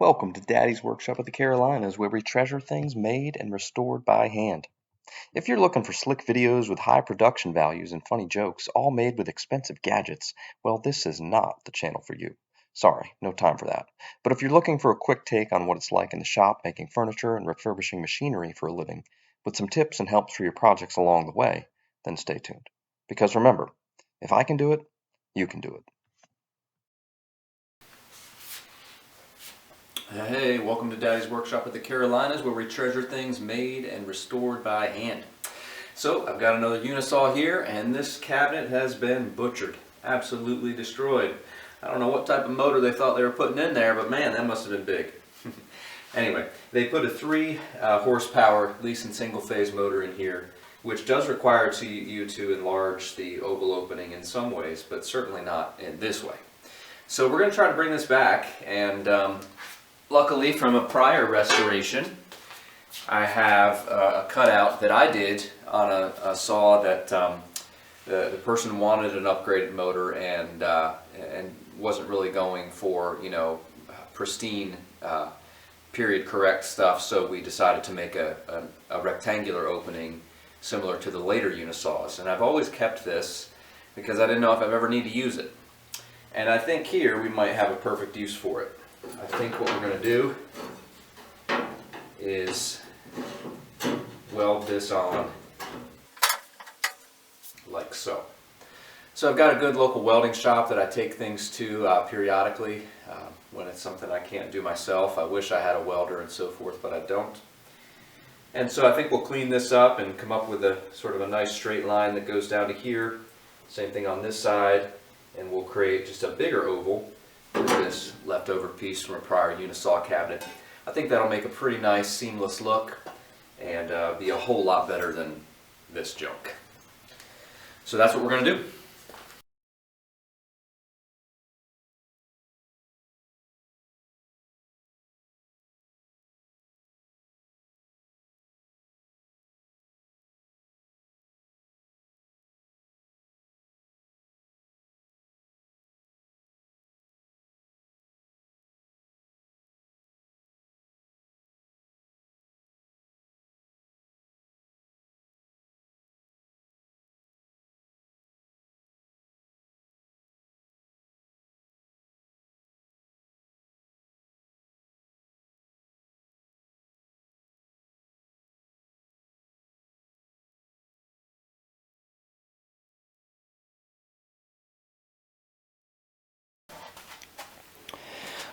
Welcome to Daddy's Workshop of the Carolinas, where we treasure things made and restored by hand. If you're looking for slick videos with high production values and funny jokes, all made with expensive gadgets, well, this is not the channel for you. Sorry, no time for that. But if you're looking for a quick take on what it's like in the shop making furniture and refurbishing machinery for a living, with some tips and helps for your projects along the way, then stay tuned. Because remember, if I can do it, you can do it. Hey, welcome to Daddy's Workshop at the Carolinas, where we treasure things made and restored by hand. So, I've got another Unisaw here, and this cabinet has been butchered. Absolutely destroyed. I don't know what type of motor they thought they were putting in there, but man, that must have been big. Anyway, they put a 3 horsepower Leeson single-phase motor in here, which does require you to enlarge the oval opening in some ways, but certainly not in this way. So we're going to try to bring this back, and luckily, from a prior restoration, I have a cutout that I did on a saw that the person wanted an upgraded motor and wasn't really going for, you know, pristine period correct stuff. So we decided to make a rectangular opening similar to the later Unisaws. And I've always kept this because I didn't know if I'd ever need to use it. And I think here we might have a perfect use for it. I think what we're going to do is weld this on like so. So I've got a good local welding shop that I take things to periodically when it's something I can't do myself. I wish I had a welder and so forth, but I don't. And so I think we'll clean this up and come up with a sort of a nice straight line that goes down to here. Same thing on this side, and we'll create just a bigger oval with this leftover piece from a prior Unisaw cabinet. I think that'll make a pretty nice seamless look and be a whole lot better than this junk. So that's what we're going to do.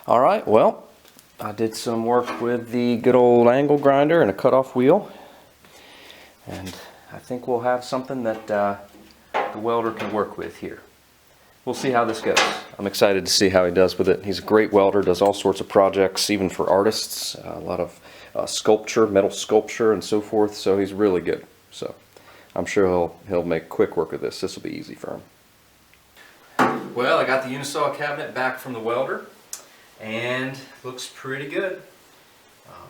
Alright, well, I did some work with the good old angle grinder and a cutoff wheel, and I think we'll have something that the welder can work with here. We'll see how this goes. I'm excited to see how he does with it. He's a great welder, does all sorts of projects, even for artists, a lot of sculpture, metal sculpture and so forth, so he's really good. So I'm sure he'll make quick work of this. This will be easy for him. Well, I got the Unisaw cabinet back from the welder, and looks pretty good.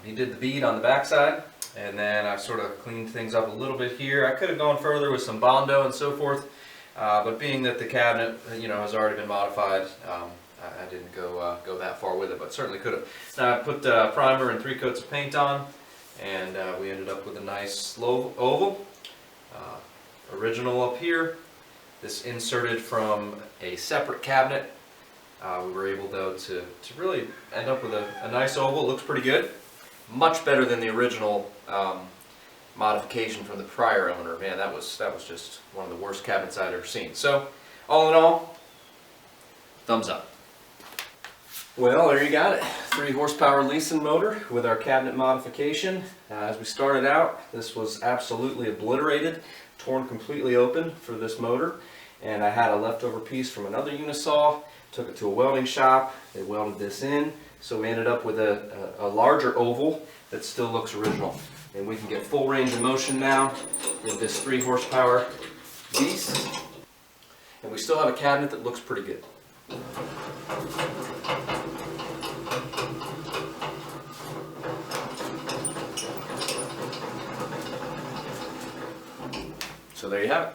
He did the bead on the backside, and then I sort of cleaned things up a little bit here. I could have gone further with some Bondo and so forth, but being that the cabinet, you know, has already been modified, I didn't go that far with it, but certainly could have. Now I put primer and 3 coats of paint on, and we ended up with a nice low oval. Original up here. This inserted from a separate cabinet. We were able, though, to really end up with a nice oval. It looks pretty good. Much better than the original modification from the prior owner. Man, that was just one of the worst cabinets I'd ever seen. So, all in all, thumbs up. Well, there you got it. 3 horsepower Leeson motor with our cabinet modification. As we started out, this was absolutely obliterated, torn completely open for this motor. And I had a leftover piece from another Unisaw. Took it to a welding shop, they welded this in, so we ended up with a larger oval that still looks original. And we can get full range of motion now with this 3 horsepower beast. And we still have a cabinet that looks pretty good. So there you have it.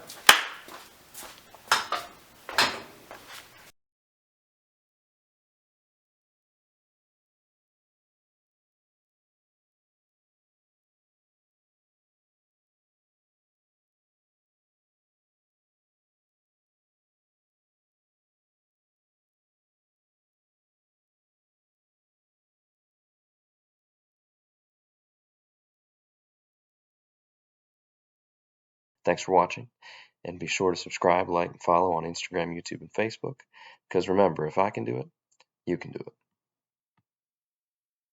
Thanks for watching, and be sure to subscribe, like, and follow on Instagram, YouTube, and Facebook, because remember, if I can do it, you can do it.